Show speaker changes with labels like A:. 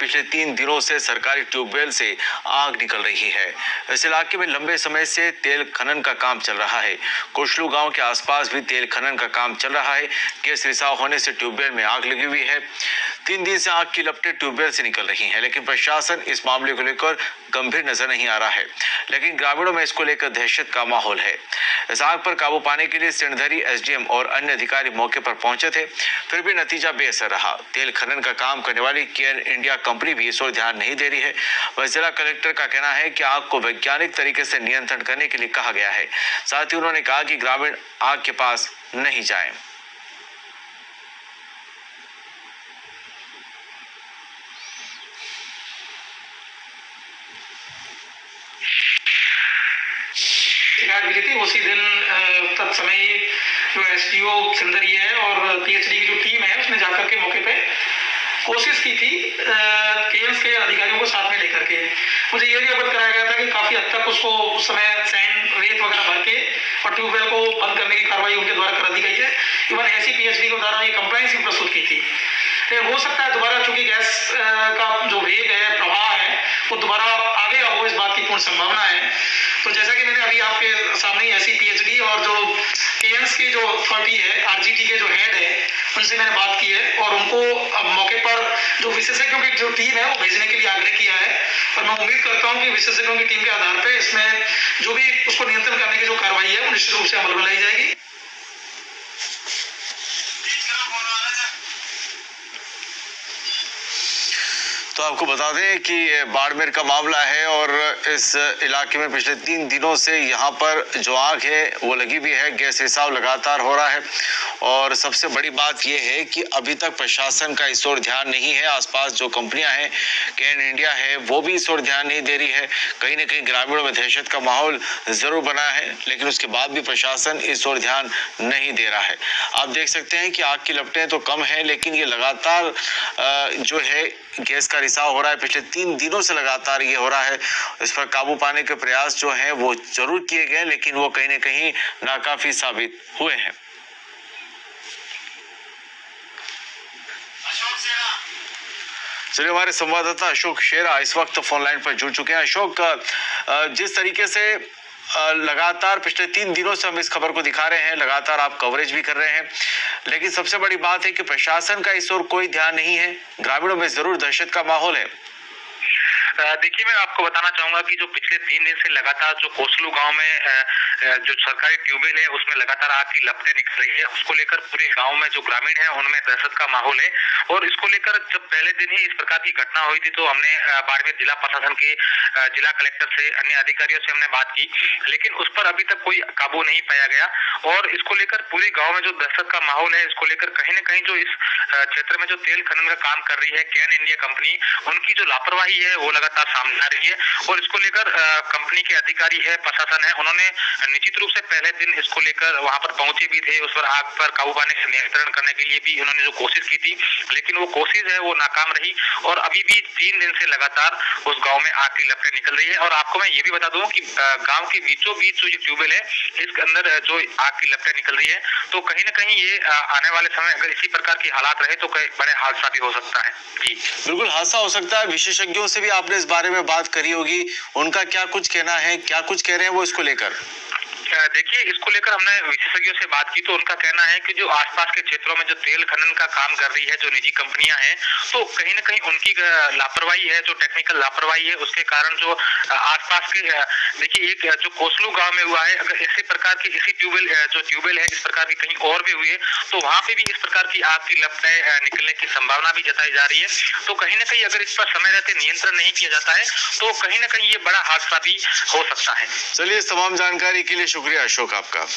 A: पिछले 3 दिनों से सरकारी ट्यूबवेल से आग निकल रही है। इस इलाके में लंबे समय से तेल खनन का काम चल रहा है। कोशलू गांव के आसपास भी तेल खनन का काम चल रहा है। गैस रिसाव होने से ट्यूबवेल में आग लगी हुई है। 3 दिन से आग की लपटें ट्यूबवेल से निकल रही हैं, लेकिन प्रशासन इस मामले को लेकर गंभीर नजर नहीं आ रहा है। लेकिन ग्रामीणों में इसको लेकर दहशत का माहौल है। इस आग पर काबू पाने के लिए सिणधरी एसडीएम और अन्य अधिकारी मौके पर पहुंचे थे, फिर भी नतीजा बेअसर रहा। तेल खनन का काम करने वाली केन इंडिया कंपनी भी इस ओर ध्यान नहीं दे रही है। वह जिला कलेक्टर का कहना है कि आग को वैज्ञानिक तरीके से नियंत्रण करने के लिए कहा गया है। साथ ही उन्होंने कहा कि ग्रामीण आग के पास नहीं जाएं।
B: शिकायत मिली थी उसी दिन तत्समय जो एसडीओ सिंदरी है और पीएचडी की जो टीम है उसने जाकर के मौके पे कोशिश की थी केएमस के अधिकारियों को साथ में लेकर के। मुझे ये भी अवगत कराया गया था कि काफी हद तक उसको उस समय सैंड रेत वगैरह भर के और ट्यूबवेल को बंद करने की कार्रवाई उनके द्वारा कर दी गई है। इवन ऐसी पीएचडी के द्वारा ये कंप्लायंस भी प्रस्तुत की थी। हो सकता है दोबारा, चूंकि गैस का जो वेग है, प्रवाह है, वो दोबारा आगे हो, इस बात की पूर्ण संभावना है। तो जैसा कि मैंने अभी आपके सामने ऐसी पीएचडी और जो केएमस की जो अथॉरिटी है, आरजीटी के जो हेड है, उनसे मैंने बात की है और उनको मौके पर जो विशेषज्ञों की जो टीम है वो भेजने के लिए आग्रह किया है। और मैं उम्मीद करता हूँ कि विशेषज्ञों की टीम के आधार पर इसमें जो भी उसको नियंत्रण करने की जो कार्रवाई है वो निश्चित रूप से अमल में लाई जाएगी।
A: तो आपको बता दें कि बाड़मेर का मामला है और इस इलाके में पिछले 3 दिनों से यहाँ पर जो आग है वो लगी हुई है। गैस रिसाव लगातार हो रहा है और सबसे बड़ी बात यह है कि अभी तक प्रशासन का इस ओर ध्यान नहीं है। आसपास जो कंपनियां हैं, केन इंडिया है, वो भी इस ओर ध्यान नहीं दे रही है। कहीं ना कहीं ग्रामीणों में दहशत का माहौल जरूर बना है, लेकिन उसके बाद भी प्रशासन इस ओर ध्यान नहीं दे रहा है। आप देख सकते हैं कि आग की लपटें तो कम है, लेकिन ये लगातार जो है गैस का रिसाव हो रहा है। पिछले 3 दिनों से लगातार ये हो रहा है। इस पर काबू पाने के प्रयास जो हैं वो जरूर किए गए, लेकिन वो कहीं ना कहीं नाकाफी साबित हुए हैं। चलिए, हमारे संवाददाता अशोक शेरा इस वक्त फोन लाइन पर जुड़ चुके हैं। अशोक, जिस तरीके से लगातार पिछले 3 दिनों से हम इस खबर को दिखा रहे हैं, लगातार आप कवरेज भी कर रहे हैं, लेकिन सबसे बड़ी बात है कि प्रशासन का इस ओर कोई ध्यान नहीं है। ग्रामीणों में जरूर दहशत का माहौल है।
C: देखिए, मैं आपको बताना चाहूंगा कि जो पिछले 3 दिन से लगातार जो कोसलू गांव में जो सरकारी ट्यूबवेल है उसमें लगातार आग की लपटें निकल रही है, उसको लेकर पूरे गांव में जो ग्रामीण है उनमें दहशत का माहौल है। और इसको लेकर जब पहले दिन ही इस प्रकार की घटना हुई थी तो हमने बाड़मेर जिला प्रशासन के जिला कलेक्टर से, अन्य अधिकारियों से हमने बात की, लेकिन उस पर अभी तक कोई काबू नहीं पाया गया। और इसको लेकर पूरे गाँव में जो दहशत का माहौल है, इसको लेकर कहीं न कहीं जो इस क्षेत्र में जो तेल खनन का काम कर रही है केन इंडिया कंपनी, उनकी जो लापरवाही है वो लगातार सामने आ रही है। और इसको लेकर कंपनी के अधिकारी है, प्रशासन है, उन्होंने निश्चित रूप से पहले दिन इसको लेकर वहां पर पहुंचे भी थे। उस पर आग पर काबू पाने से नियंत्रण करने के लिए भी उन्होंने जो कोशिश की थी, लेकिन वो कोशिश है वो नाकाम रही। और अभी भी 3 दिन से लगातार उस गाँव में आग की लपटें निकल रही है। और आपको मैं ये भी बता दूं कि गाँव के बीचों बीच जो ये ट्यूबवेल है, इसके अंदर जो आग की लपटें निकल रही है, तो कहीं न कहीं ये आने वाले समय अगर इसी प्रकार की हालात रहे तो बड़े हादसा भी हो सकता है। जी
A: बिल्कुल हादसा हो सकता है। विशेषज्ञों से भी आपने इस बारे में बात करी होगी, उनका क्या कुछ कहना है, क्या कुछ कह रहे हैं वो इसको लेकर?
C: देखिए, इसको लेकर हमने विशेषज्ञों से बात की तो उनका कहना है कि जो आसपास के क्षेत्रों में जो तेल खनन का काम कर रही है जो निजी कंपनियां हैं, तो कहीं न कहीं उनकी लापरवाही है, जो टेक्निकल लापरवाही है, उसके कारण जो आसपास के देखिए एक जो कोसलू गांव में हुआ है, अगर इसी प्रकार की इसी ट्यूबवेल है, इस प्रकार की कहीं और भी हुई है तो वहां पे भी इस प्रकार की आग की लपटें निकलने की संभावना भी जताई जा रही है। तो कहीं न कहीं अगर इस पर समय रहते नियंत्रण नहीं किया जाता है तो कहीं न कहीं ये बड़ा हादसा भी हो सकता है।
A: चलिए, इस तमाम जानकारी के लिए शुक्रिया अशोक आपका।